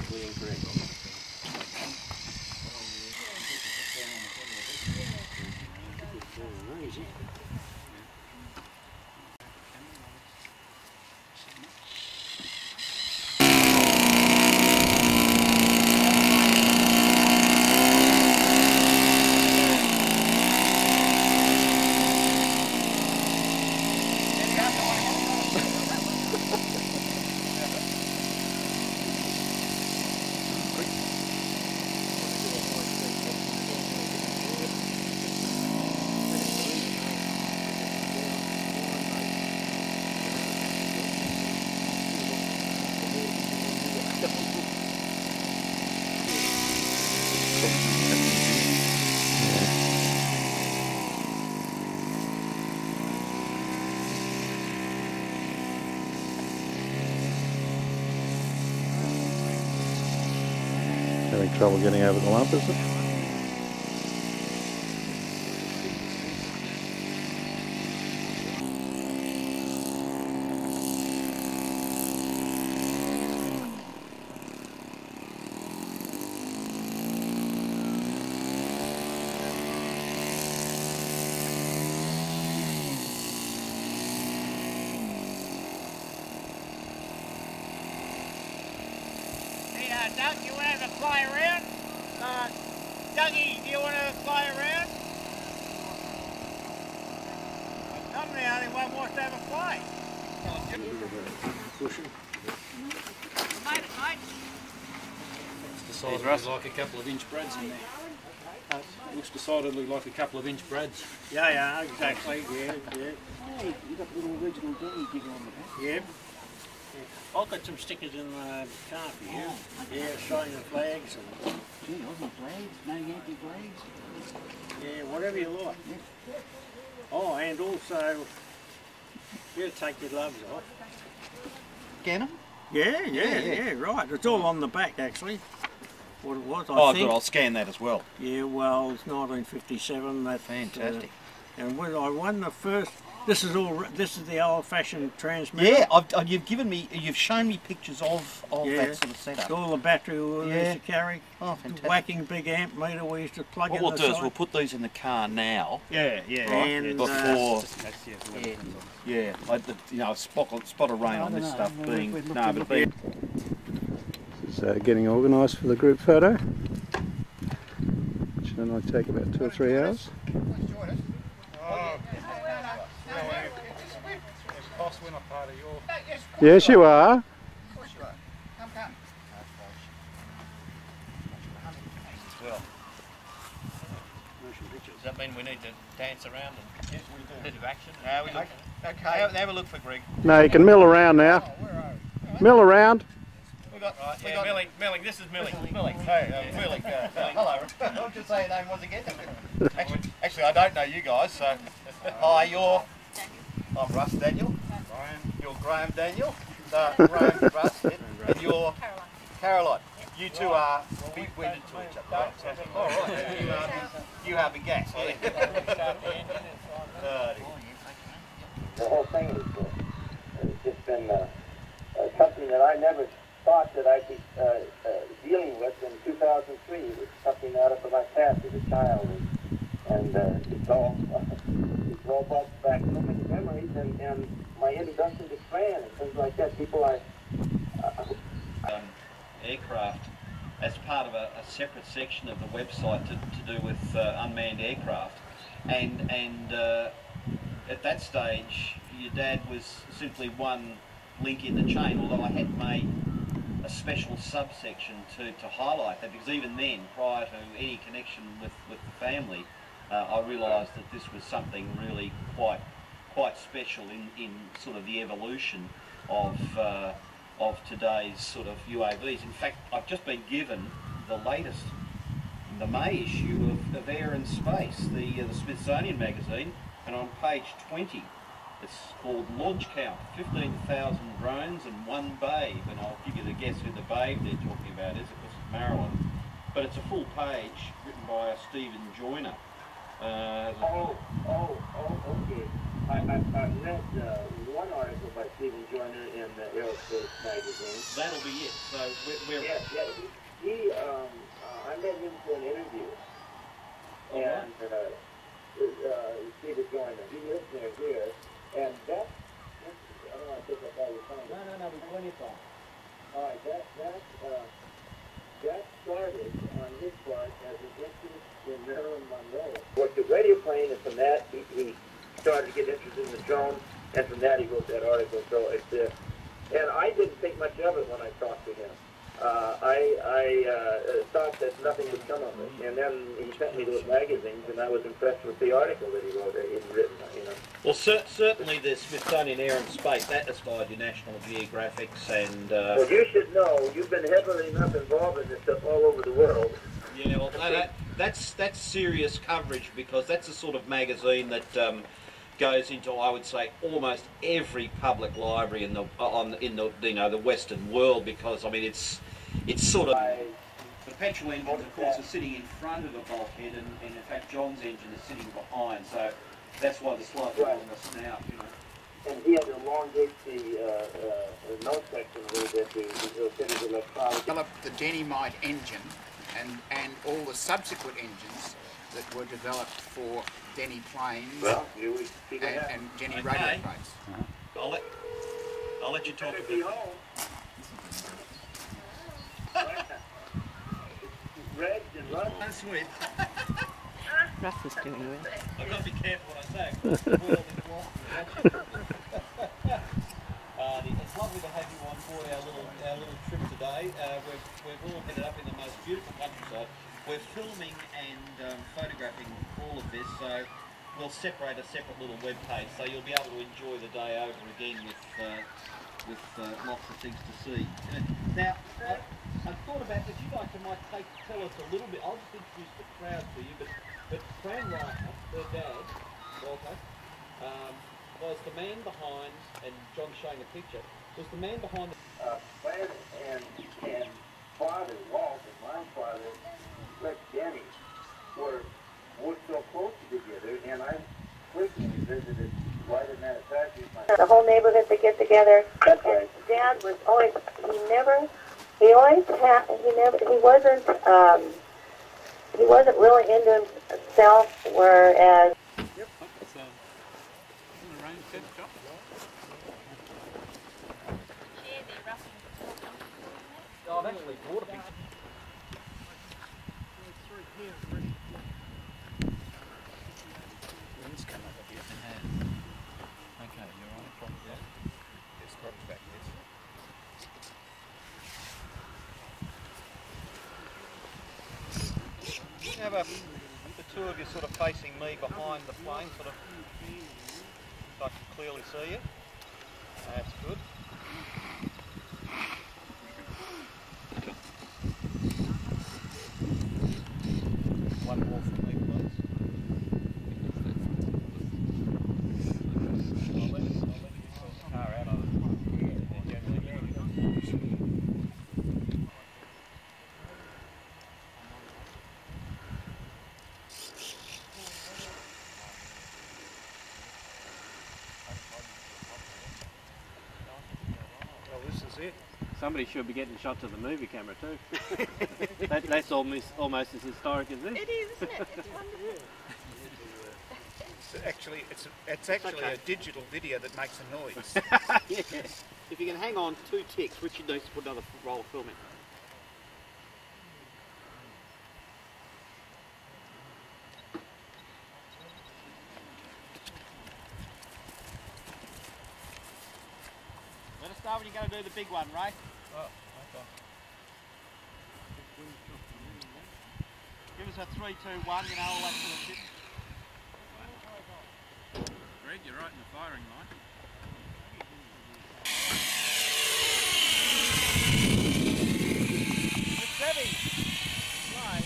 grammatically incorrect. Having trouble getting over the lump, is it? Doug, you want to have a fly around? Dougie, do you want to fly around? Come now, anyone wants to have a fly? Mate, mate. Decidedly like a couple of inch brads in there. Looks decidedly like a couple of inch brads. Yeah, exactly. Yeah. Hey, you got little Reginald Denny digger on the back. Yep. I've got some stickers in the car for you. Yeah, showing the flags. And Gee, Aussie flags, no Yankee flags. yeah, whatever you like. Yeah. Oh, and also, you take your gloves off. Can them? Yeah, right. It's all on the back, actually. What it was, I think. Good, I'll scan that as well. Yeah, well, it's 1957. That's Fantastic. And when I won the first. This is the old-fashioned transmitter. Yeah, you've shown me pictures of that sort of setup. All the battery we used to carry. Oh, fantastic. Whacking big amp meter we used to plug in What the we'll do is side. we'll put these in the car now. Yeah. Right, And before, spot a rain on this stuff being This is getting organised for the group photo, which then might take about 2 or 3 hours. Yes, you are. Of course you are. Come. well. Does that mean we need to dance around and Yes, we do. do action? No, we look. Okay. Have a look for Greg. No, you can mill around now. Oh, where are we? Mill around. Milling. This is Milling. Hey, Milling. Hello. I'll just say your name once again. Actually, I don't know you guys, so. Hi, I'm Russ Daniel. You're Graham Daniel. Graham, Russ, and you're Caroline. You two are wedded to each other, right? All right. You have a gas. The whole thing is it's just been something that I never thought that I'd be dealing with in 2003. It was something out of my past as a child, and it's all brought back so many memories, and my introduction to Fran and things like that. People aircraft as part of a separate section of the website to do with unmanned aircraft, and at that stage your dad was simply one link in the chain, although I had made a special subsection to highlight that, because even then, prior to any connection with the family, I realised that this was something really quite special in sort of the evolution of today's sort of UAVs. In fact, I've just been given the latest, the May issue of Air and Space, the Smithsonian magazine, and on page 20 it's called Launch Count, 15,000 drones and one babe, and I'll give you the guess who the babe they're talking about is. It was Marilyn, but it's a full page written by Stephen Joyner. okay. I read one article by Stephen Joyner in the Aerospace magazine. That'll be it. So we're Yeah, I met him for an interview. And Stephen Joyner, he lives near here, and I don't want to take up all your time. No, we're plenty of time. All right, that started on his part as an interest in Marilyn Monroe. Worked at radio plane, and from that he started to get interested in the drone, and from that he wrote that article. So it's and I didn't think much of it when I talked to him. I thought that nothing would come of it, and then he sent me those magazines, and I was impressed with the article that he wrote. He'd written, you know. Well, certainly the Smithsonian Air and Space, that aside your National Geographics and... Well, you should know, you've been heavily enough involved in this stuff all over the world. Yeah, well, that's serious coverage, because that's the sort of magazine that goes into, I would say, almost every public library in the the Western world, because I mean it's sort of the petrol engines, of course, are sitting in front of the bulkhead, and in fact John's engine is sitting behind, so that's why the slightly longer snout, you know. And he had to elongate the nose section a little bit to fit his electronics. Developed the Denny-Mite engine and all the subsequent engines that were developed for Denny planes and Denny radio planes. I'll let you talk a bit. Reg and Russ. That's weird. Russ is doing well. I've got to be careful what I say. It's lovely to have you on board our little trip today. We've all ended up in the most beautiful countryside. We're filming and photographing all of this, so we'll separate a separate little web page, so you'll be able to enjoy the day over again with lots of things to see. Now, I thought about, if you like, might tell us a little bit. I'll just introduce the crowd to you, but Fran Reiner, her dad, Walter, was the man behind, and John's showing a picture, was the man behind the... Fran and father, Walt, and my father, Rick Denny, worked so closely together, and I frequently visited right in that factory. The whole neighborhood to get together. That's right. Dad was always, he wasn't really into himself, whereas... Yep, it's in the rain tent shop. I've actually bought a picture. Have the two of you sort of facing me behind the plane, sort of, so I can clearly see you. That's good. One more from me, please. I'll let you sort the car out of it. Generally, Somebody should be getting shots of the movie camera too. That's almost as historic as this. It is, isn't it? It's wonderful. It's actually a digital video that makes a noise. Yes. If you can hang on 2 ticks, Richard needs to put another roll of film in. Let us know when you're going to do the big one, Ray. Oh, okay. Give us a 3, 2, 1, all that sort of shit. Greg, you're right in the firing line. It's heavy. Right.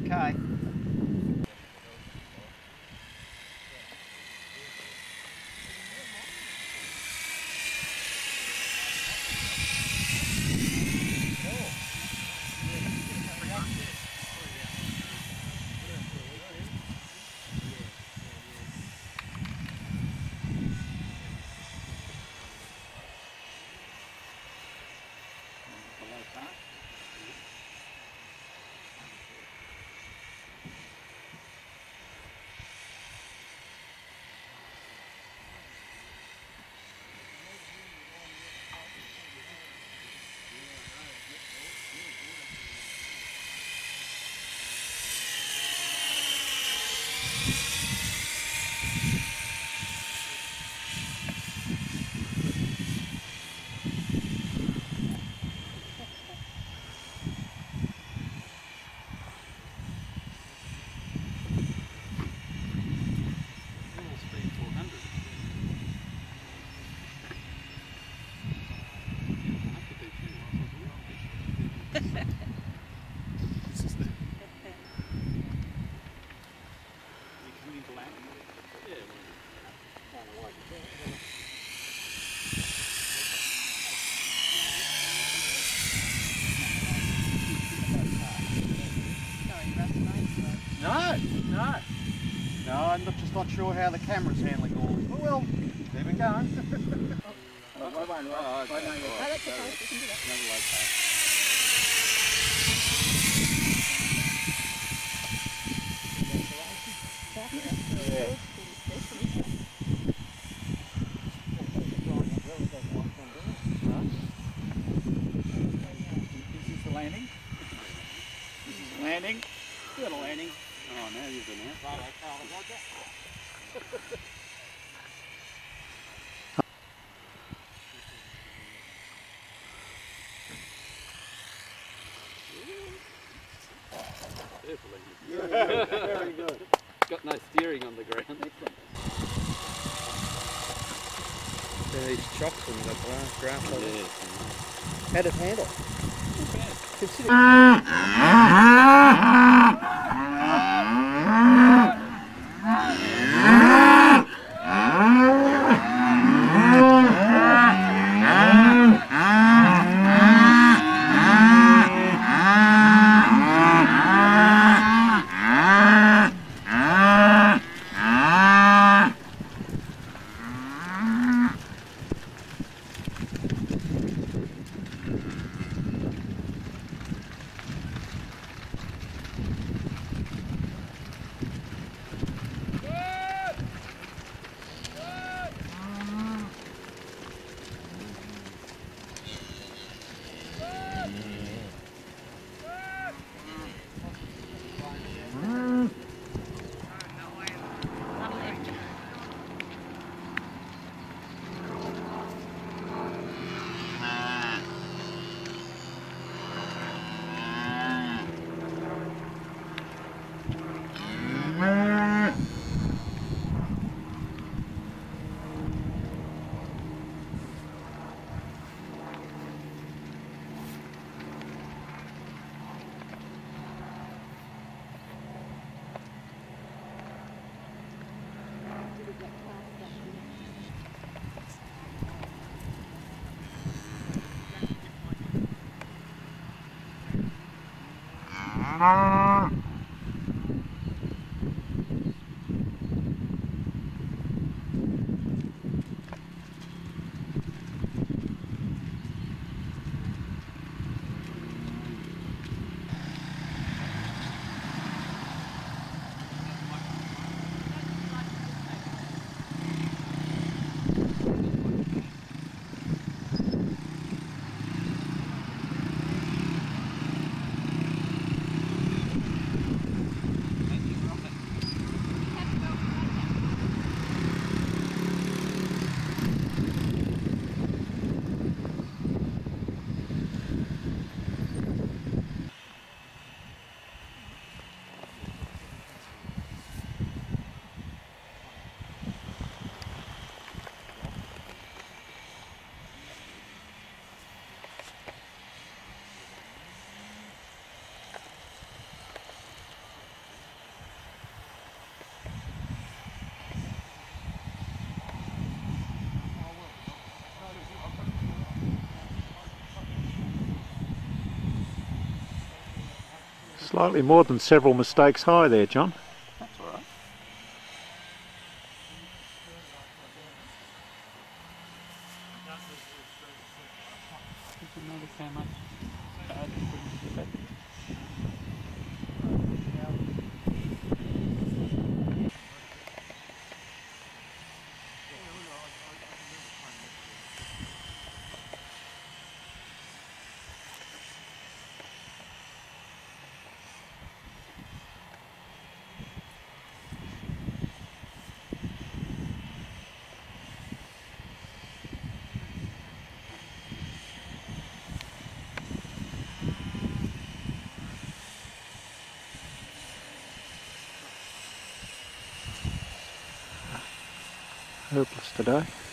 okay. No, I'm just not sure how the camera's handling all this. But well, there we go. This is the landing. This is the landing. You got a landing. Oh, now you've been out. Very good. Got no steering on the ground. Yeah, these chocks when you got grass on it. How did it handle? Slightly more than several mistakes high there, John. That's all right. Doesn't notice how much Hopeless today.